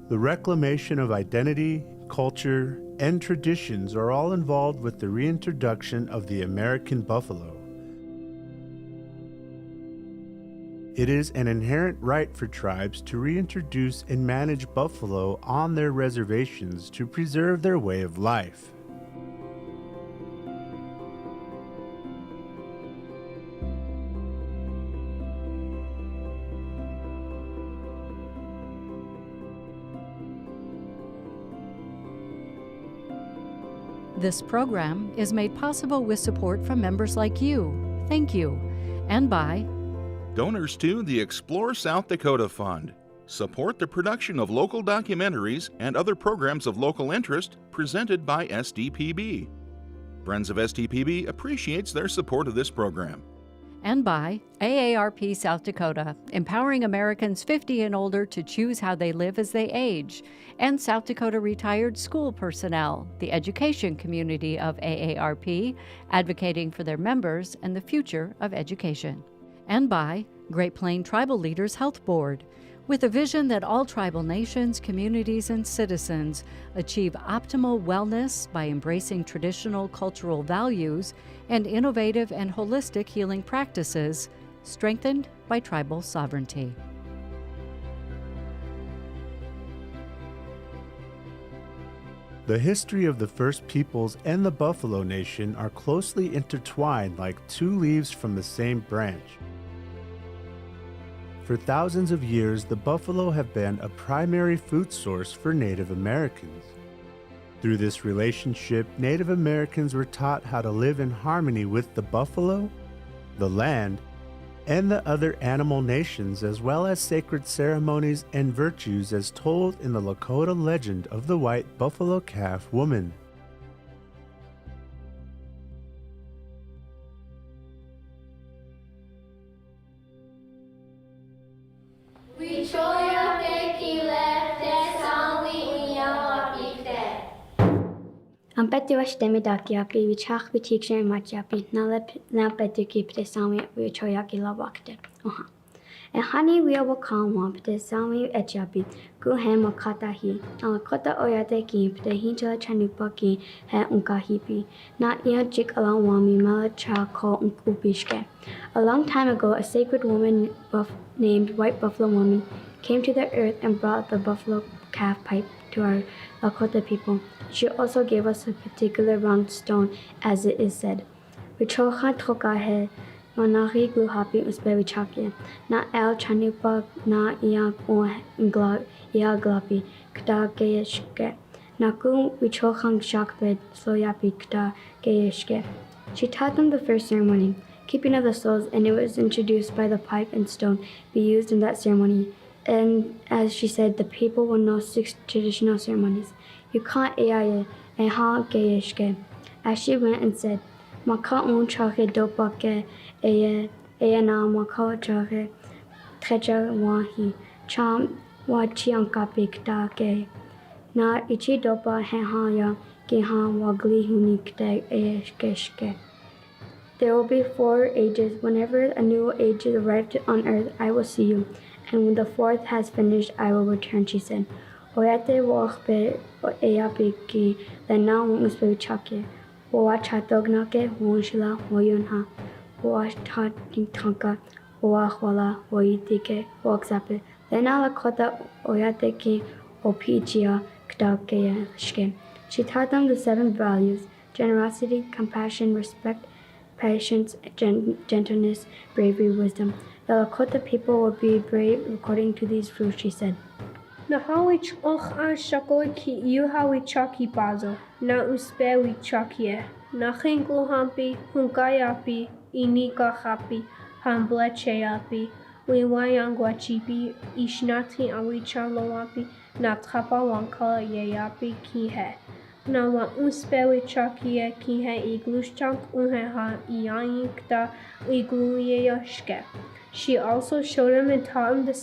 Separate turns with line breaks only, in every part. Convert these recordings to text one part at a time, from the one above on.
The reclamation of identity, culture, and traditions are all involved with the reintroduction of the American buffalo. It is an inherent right for tribes to reintroduce and manage buffalo on their reservations to preserve their way of life.
This program is made possible with support from members like you. Thank you. And by
donors to the Explore South Dakota Fund. Support the production of local documentaries and other programs of local interest presented by SDPB. Friends of SDPB appreciates their support of this program.
And by AARP South Dakota, empowering Americans 50 and older to choose how they live as they age, and South Dakota retired school personnel, the education community of AARP, advocating for their members and the future of education. And by Great Plains Tribal Leaders Health Board, with a vision that all tribal nations, communities, and citizens achieve optimal wellness by embracing traditional cultural values and innovative and holistic healing practices, strengthened by tribal sovereignty.
The history of the First Peoples and the Buffalo Nation are closely intertwined like two leaves from the same branch. For thousands of years, the buffalo have been a primary food source for Native Americans. Through this relationship, Native Americans were taught how to live in harmony with the buffalo, the land, and the other animal nations, as well as sacred ceremonies and virtues as told in the Lakota legend of the white buffalo calf woman.
Am petiwash demidakiapi, which hach betiksha machiapi, napetuki presami, which hoyaki lavakte. And honey, we will come one, Petesami etchapi, Guhem Makatahi, Alakota Oyateki, Petehinja Chanupaki, He Unkahipi, not yet jik along wami malacha called Unkupishke. A long time ago, a sacred woman named White Buffalo Woman came to the earth and brought the buffalo calf pipe to our Lakota people. She also gave us a particular round stone, as it is said. Vichocha tokahe, manari gluhapi usbevichake, na el chanupa na iag o iaglapi, kta geyeshke. Naku vichochang shakbed sloyapi kta geyeshke. She taught them the first ceremony, keeping of the souls, and it was introduced by the pipe and stone be used in that ceremony. And as she said, the people will know 6 traditional ceremonies. You can't eaye and ha geyeshke. As she went and said, Maka un chahe dopake eye na maka chahe treja wahi cham wachiankapi kta na ichi dopa he ha ya ki ha wagli hunikte eshkeshke. There will be 4 ages. Whenever a new age is arrived on earth, I will see you. And when the 4th has finished, I will return, she said. Oyate wochbe eyapiki lena usbe chake. Oa chatognake wonshila woyunha. Oa tatintanka. Oa hola woyitike woksape. Lena lakota oyateki opichia kdake shke. She taught them the 7 values: generosity, compassion, respect, patience, gentleness, bravery, wisdom. The Lakota people will be brave according to these rules, she said.
Nahawi och an shakoi ki yuhawi chaki bazo, na uspewi chakie, na hingluhampi, hunkayapi, inika hapi, hamblecheapi, wiwayangwachipi, ishnati awichaloapi, na trapawanka yeapi kihe. Na wa uspewi chakie kihe igluschank unheha iainkta igluyeyoshke. She also showed him and taught him the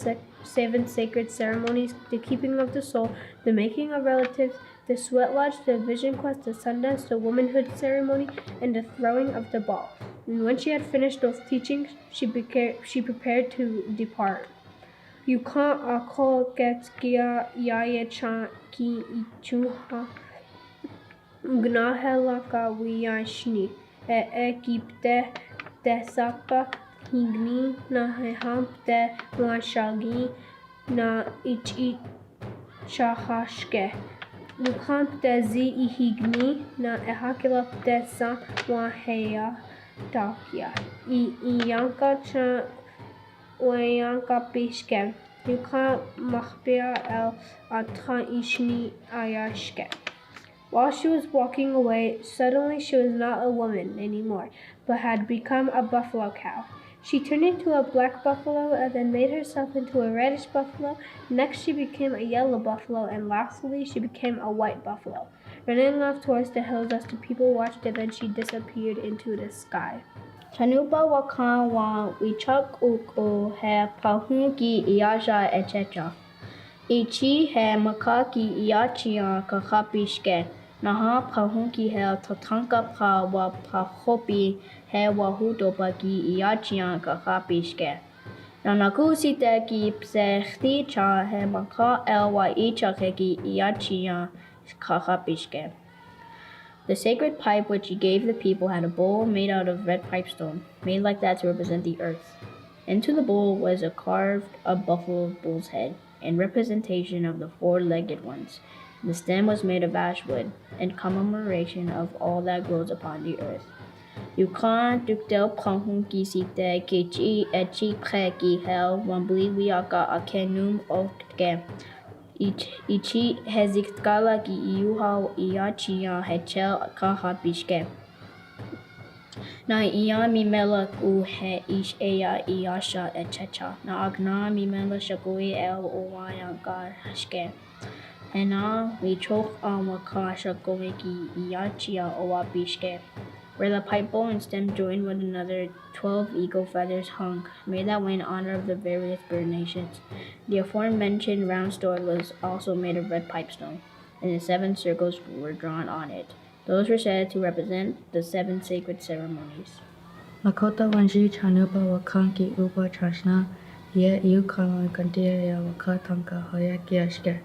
7 sacred ceremonies: the keeping of the soul, the making of relatives, the sweat lodge, the vision quest, the sundance, the womanhood ceremony, and the throwing of the ball. And when she had finished those teachings, she prepared to depart. Yukan ako getkia yaya chan ki ichuha. Gnahelaka wiyashni. Ekipte tesapa higni na hehampte mwashagi na ichi chahashke. Yukampte zi ihigni na ehakilapte sa waheya takia. Iyanka chan wayanka pishke. Yukan mahbia el atra ishni ayashke. While she was walking away, suddenly she was not a woman anymore, but had become a buffalo cow. She turned into a black buffalo and then made herself into a reddish buffalo. Next she became a yellow buffalo, and lastly she became a white buffalo. Running off towards the hills as the people watched, and then she disappeared into the sky.
Chanupa wakan wa wichak uko he pahunki iaja etc. Ichi he makaki iachia kakapishke. Naha pahunki he tatanka pa wa pahopi he wahutopaki iachia kakapishke. Nanakusite ki psechti cha he maka el wa ichakeki iachia kakapishke. The sacred pipe which he gave the people had a bowl made out of red pipestone, made like that to represent the earth. Into the bowl was carved a buffalo bull's head, in representation of the four-legged ones. The stem was made of ash wood, in commemoration of all that grows upon the earth. Yukan duktel prahunki site kechi echi preki hel wambli wiaka akenum otke. Ichi hezitkala ki iuha iachia hechel kahapishke. Na iya mimela u he ish eya iasha etc. Na agna mimela shakui el uwayanka hashke. Hena michok awaka shakui ki iachia owapishke. Where the pipe bowl and stem joined one another, 12 eagle feathers hung, made that way in honor of the various bird nations. The aforementioned round stone was also made of red pipestone, and the 7 circles were drawn on it. Those were said to represent the 7 sacred ceremonies.
Lakota wanji chanupa wakanki upa chashna, ye iukala kantia ya wakatanka hoya kiashke.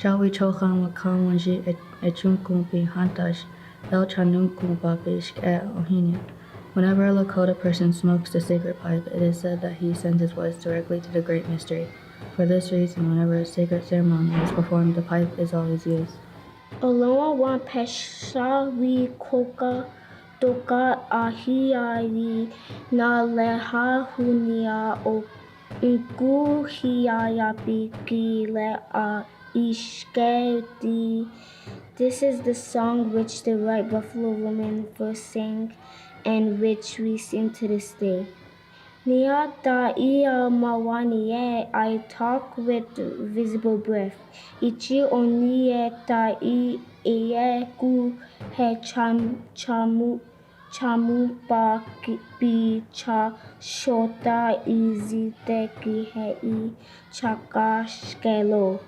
Chawi chochan wakan wanji echunkumpi hantash. El Chanunkumpa Ohinia. Whenever a Lakota person smokes the sacred pipe, it is said that he sends his voice directly to the great mystery. For this reason, whenever a sacred ceremony is performed, the pipe is always used.
Oloa wan pesha wi koka toka ahiari na leha hunia o unku hiayapi ki le a ishketi. This is the song which the white buffalo woman first sang and which we sing to this day. Nia ta ia mawani I talk with visible breath. Ichi oni ta I ku he chamupa pi cha shota izite ki he I chakashkelo.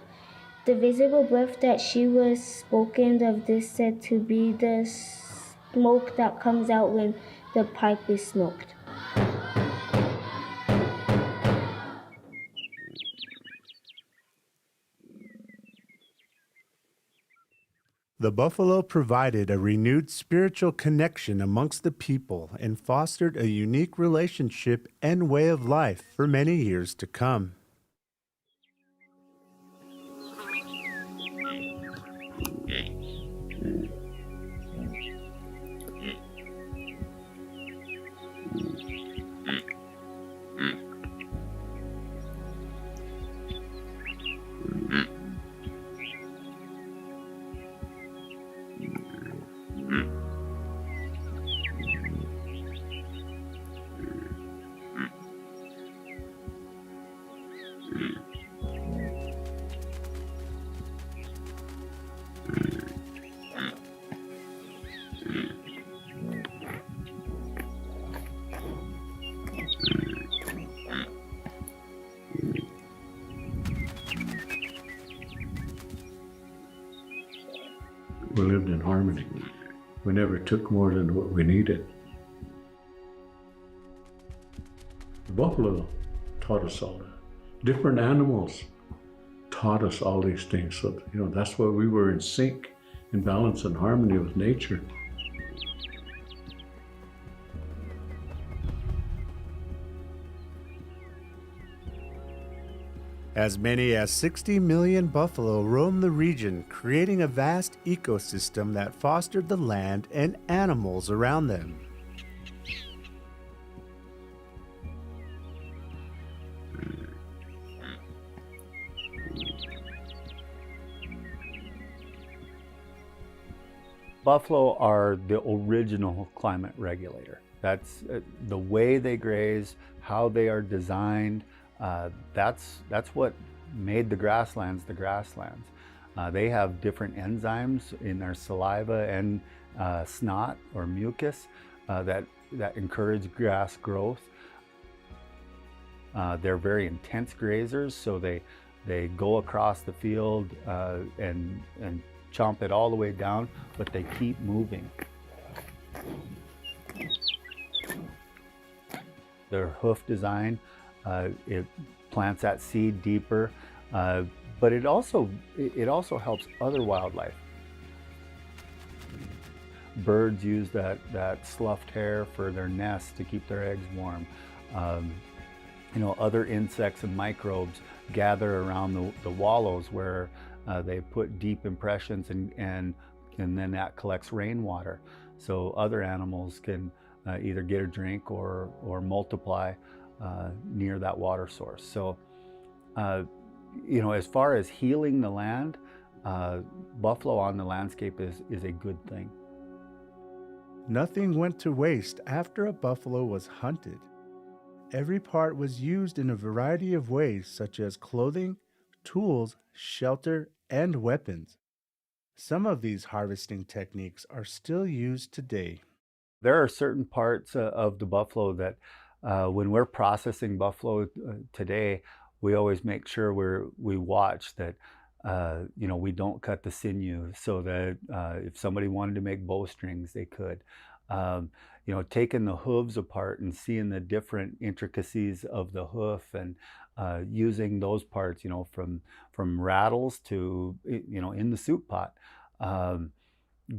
The visible breath that she was spoken of is said to be the smoke that comes out when the pipe is smoked.
The buffalo provided a renewed spiritual connection amongst the people and fostered a unique relationship and way of life for many years to come.
We lived in harmony. We never took more than what we needed. The buffalo taught us all to different animals taught us all these things. So, that's why we were in sync, in balance and harmony with nature.
As many as 60 million buffalo roam the region, creating a vast ecosystem that fostered the land and animals around them.
Buffalo are the original climate regulator. That's the way they graze, how they are designed. That's what made the grasslands the grasslands. They have different enzymes in their saliva and snot or mucus that encourage grass growth. They're very intense grazers, so they go across the field and chomp it all the way down, but they keep moving. Their hoof design, it plants that seed deeper, but it also helps other wildlife. Birds use that sloughed hair for their nests to keep their eggs warm. Other insects and microbes gather around the wallows where they put deep impressions and then that collects rainwater. So other animals can either get a drink or multiply near that water source. So, as far as healing the land, buffalo on the landscape is a good thing.
Nothing went to waste after a buffalo was hunted. Every part was used in a variety of ways, such as clothing, tools, shelter, and weapons. Some of these harvesting techniques are still used today.
There are certain parts of the buffalo that when we're processing buffalo today, we always make sure we watch that we don't cut the sinew, so that if somebody wanted to make bowstrings, they could. Taking the hooves apart and seeing the different intricacies of the hoof and using those parts, from rattles to, in the soup pot,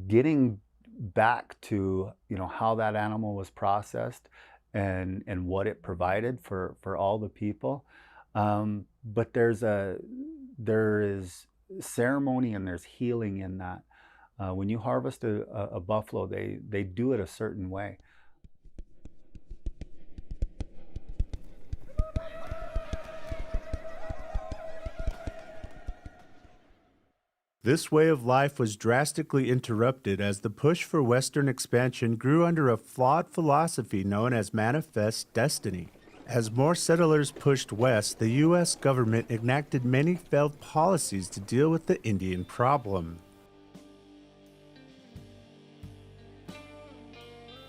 getting back to, how that animal was processed and what it provided for all the people. But there is ceremony and there's healing in that. When you harvest a buffalo, they do it a certain way.
This way of life was drastically interrupted as the push for Western expansion grew under a flawed philosophy known as manifest destiny. As more settlers pushed west, the U.S. government enacted many failed policies to deal with the Indian problem.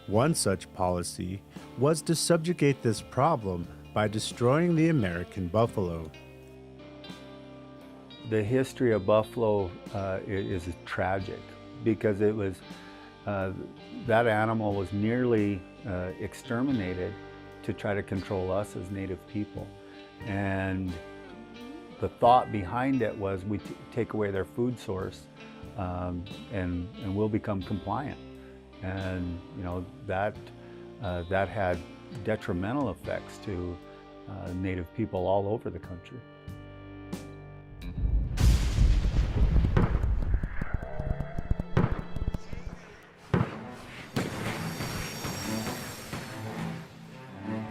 One such policy was to subjugate this problem by destroying the American buffalo.
The history of buffalo is tragic because it was that animal was nearly exterminated to try to control us as Native people. And the thought behind it was we take away their food source and we'll become compliant. And that had detrimental effects to Native people all over the country.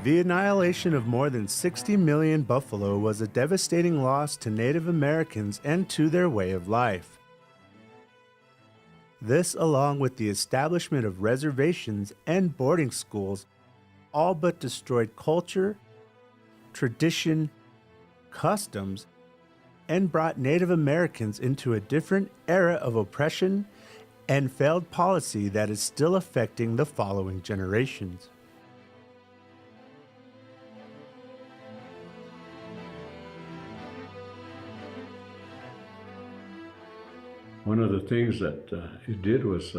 The annihilation of more than 60 million buffalo was a devastating loss to Native Americans and to their way of life. This, along with the establishment of reservations and boarding schools, all but destroyed culture, tradition, customs, and brought Native Americans into a different era of oppression and failed policy that is still affecting the following generations.
One of the things that it did was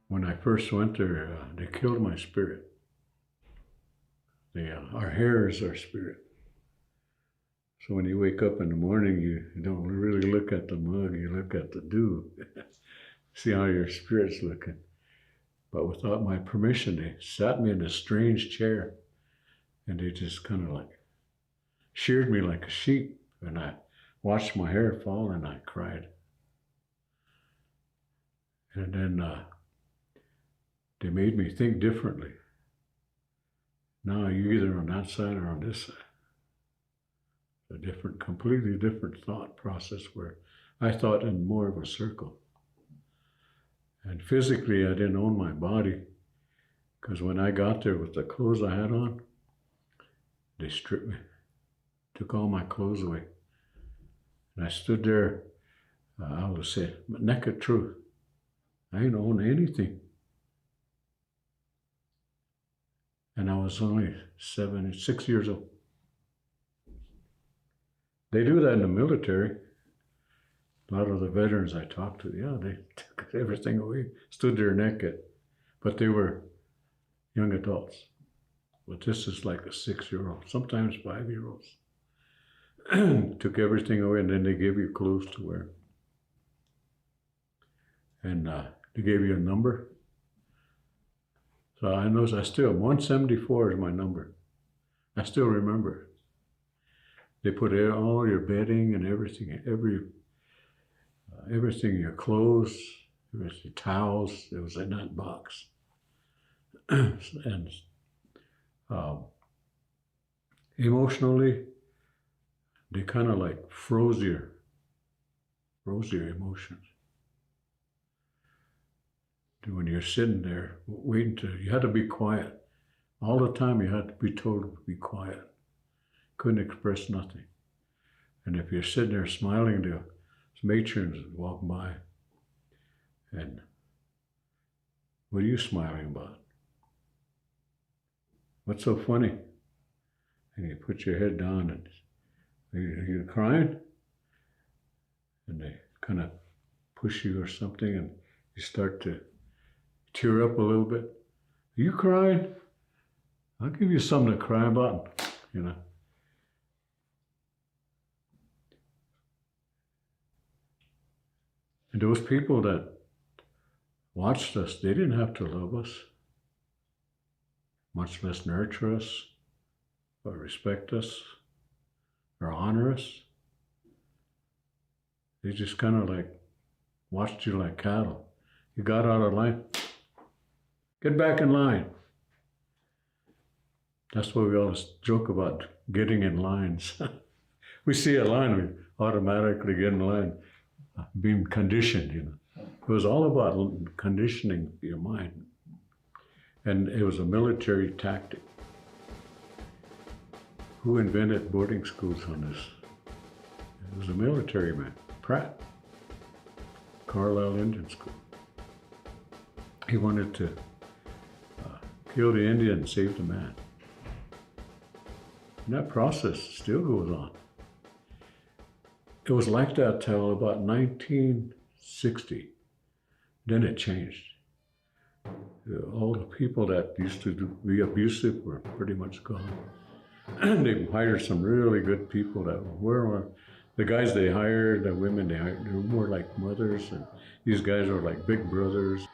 when I first went there, they killed my spirit. Our hair is our spirit. So when you wake up in the morning, you don't really look at the mug, you look at the dew. See how your spirit's looking. But without my permission, they sat me in a strange chair and they just kind of like sheared me like a sheep. And I watched my hair fall and I cried. And then they made me think differently. Now you're either on that side or on this side. A completely different thought process where I thought in more of a circle. And physically, I didn't own my body because when I got there with the clothes I had on, they stripped me, took all my clothes away. And I stood there, I would say, naked truth. I didn't own anything. And I was only 6 years old. They do that in the military. A lot of the veterans I talked to, they took everything away, stood there naked. But they were young adults. But this is like a 6-year-old, sometimes 5-year-olds. Took everything away and then they gave you clothes to wear. And they gave you a number. So I know, 174 is my number. I still remember it. They put all your bedding and everything, everything, your clothes, your towels, it was in that box. And emotionally, they kind of like froze your emotions. When you're sitting there waiting you had to be quiet. All the time you had to be told to be quiet. Couldn't express nothing. And if you're sitting there smiling, the matrons would walk by. And what are you smiling about? What's so funny? And you put your head down and are you crying? And they kind of push you or something and you start to tear up a little bit. Are you crying? I'll give you something to cry about, And those people that watched us, they didn't have to love us, much less nurture us, or respect us, or honor us. They just kind of like watched you like cattle. You got out of line, get back in line. That's why we always joke about getting in lines. We see a line, we automatically get in line. Being conditioned, It was all about conditioning your mind. And it was a military tactic. Who invented boarding schools on this? It was a military man, Pratt, Carlisle Indian School. He wanted to kill the Indian and save the man. And that process still goes on. It was like that till about 1960. Then it changed. All the people that used to be abusive were pretty much gone. They hired some really good people that were the guys they hired, the women they hired, they were more like mothers, and these guys were like big brothers.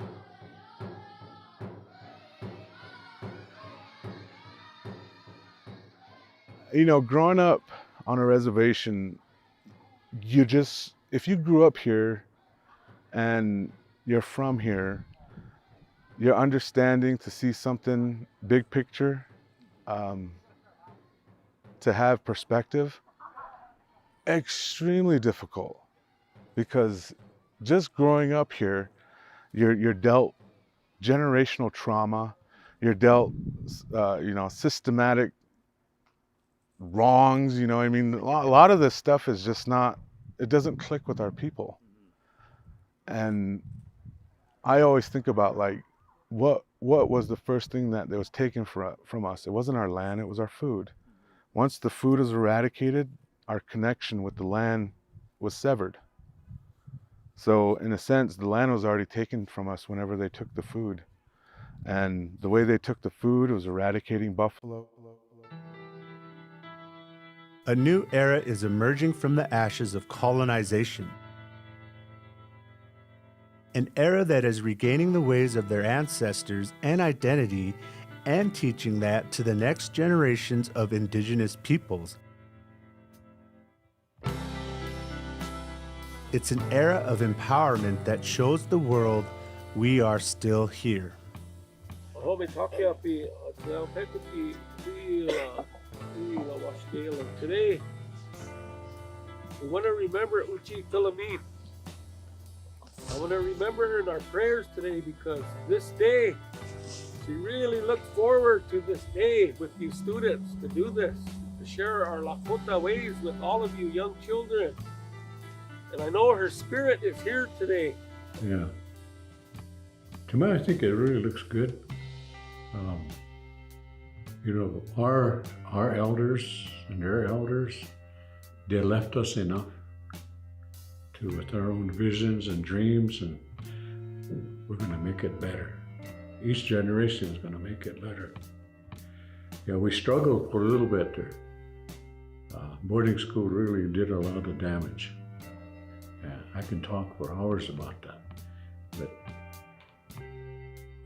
Growing up on a reservation, if you grew up here and you're from here, your understanding to see something big picture, to have perspective, extremely difficult, because just growing up here, you're dealt generational trauma, you're dealt systematic wrongs, a lot of this stuff is just not, it doesn't click with our people. And I always think about what was the first thing that was taken from us? It wasn't our land, it was our food. Once the food is eradicated, our connection with the land was severed. So in a sense, the land was already taken from us whenever they took the food. And the way they took the food was eradicating buffalo. A new era is emerging from the ashes of colonization. An era that is regaining the ways of their ancestors and identity and teaching that to the next generations of indigenous peoples. It's an era of empowerment that shows the world we are still here.
Today, we want to remember Uchi Philomene. I want to remember her in our prayers today because this day, she really looked forward to this day with you students to do this, to share our Lakota ways with all of you young children. And I know her spirit is here today.
Yeah. To me, I think it really looks good. You know, our elders and their elders, they left us enough with our own visions and dreams, and we're going to make it better. Each generation is going to make it better. Yeah, we struggled for a little bit there. Boarding school really did a lot of damage. Yeah, I can talk for hours about that, but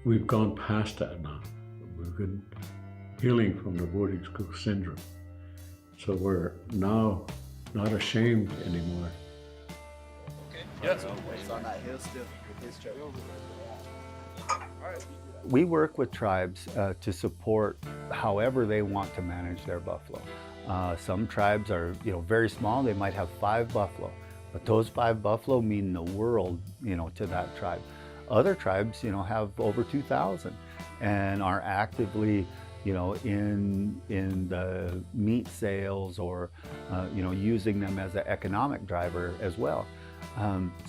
we've gone past that now. We've been healing from the boarding school syndrome. So we're now not ashamed anymore.
Yes. It's on that hill still with his truck.
We work with tribes to support however they want to manage their buffalo. Some tribes are, very small. They might have 5 buffalo, but those 5 buffalo mean the world, to that tribe. Other tribes, have over 2,000 and are actively, in the meat sales or, using them as an economic driver as well.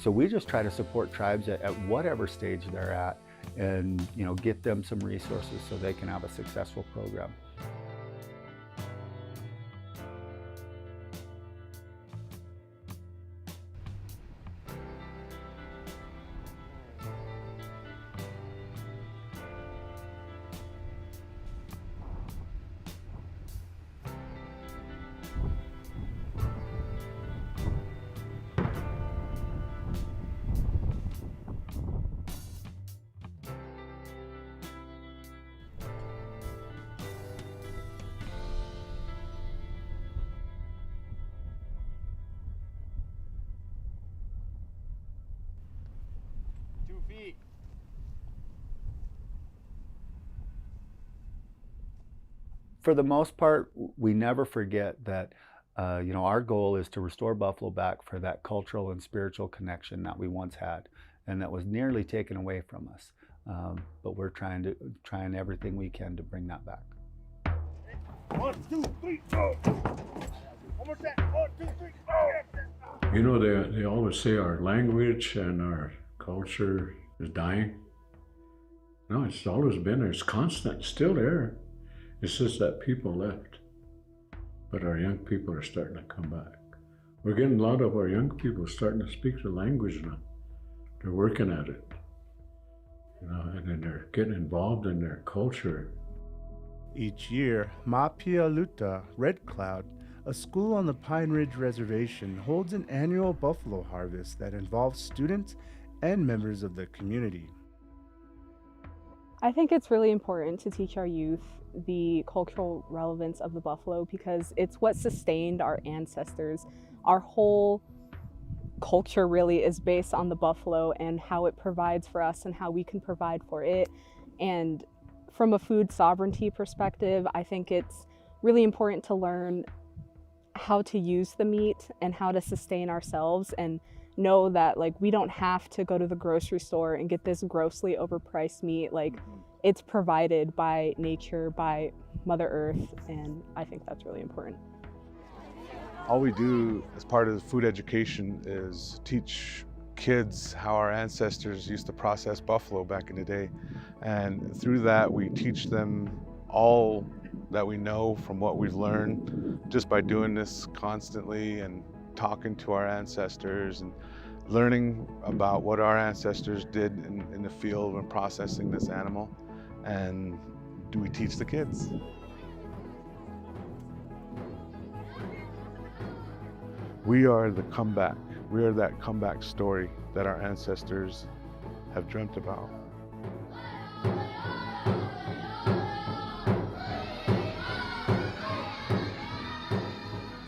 So we just try to support tribes at whatever stage they're at and, get them some resources so they can have a successful program. For the most part, we never forget that, our goal is to restore buffalo back for that cultural and spiritual connection that we once had and that was nearly taken away from us. But we're trying everything we can to bring that back.
1, 2, 3, go! One more time. 1, 2, 3, go!
They always say our language and our culture is dying. No, it's always been there. It's constant. It's still there. It's just that people left. But our young people are starting to come back. We're getting a lot of our young people starting to speak the language now. They're working at it. And then they're getting involved in their culture.
Each year, Mapialuta Red Cloud, a school on the Pine Ridge Reservation, holds an annual buffalo harvest that involves students and members of the community.
I think it's really important to teach our youth the cultural relevance of the buffalo because it's what sustained our ancestors. Our whole culture really is based on the buffalo and how it provides for us and how we can provide for it. And from a food sovereignty perspective, I think it's really important to learn how to use the meat and how to sustain ourselves and know that we don't have to go to the grocery store and get this grossly overpriced meat. It's provided by nature, by Mother Earth, and I think that's really important.
All we do as part of food education is teach kids how our ancestors used to process buffalo back in the day. And through that, we teach them all that we know from what we've learned just by doing this constantly and talking to our ancestors and learning about what our ancestors did in the field when processing this animal. And do we teach the kids? We are the comeback. We are that comeback story that our ancestors have dreamt about.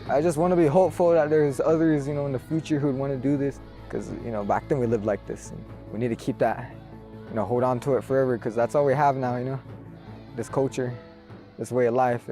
I just want to be hopeful that there's others, in the future who'd want to do this, because, back then we lived like this, and we need to keep that, hold on to it forever, because that's all we have now, this culture, this way of life,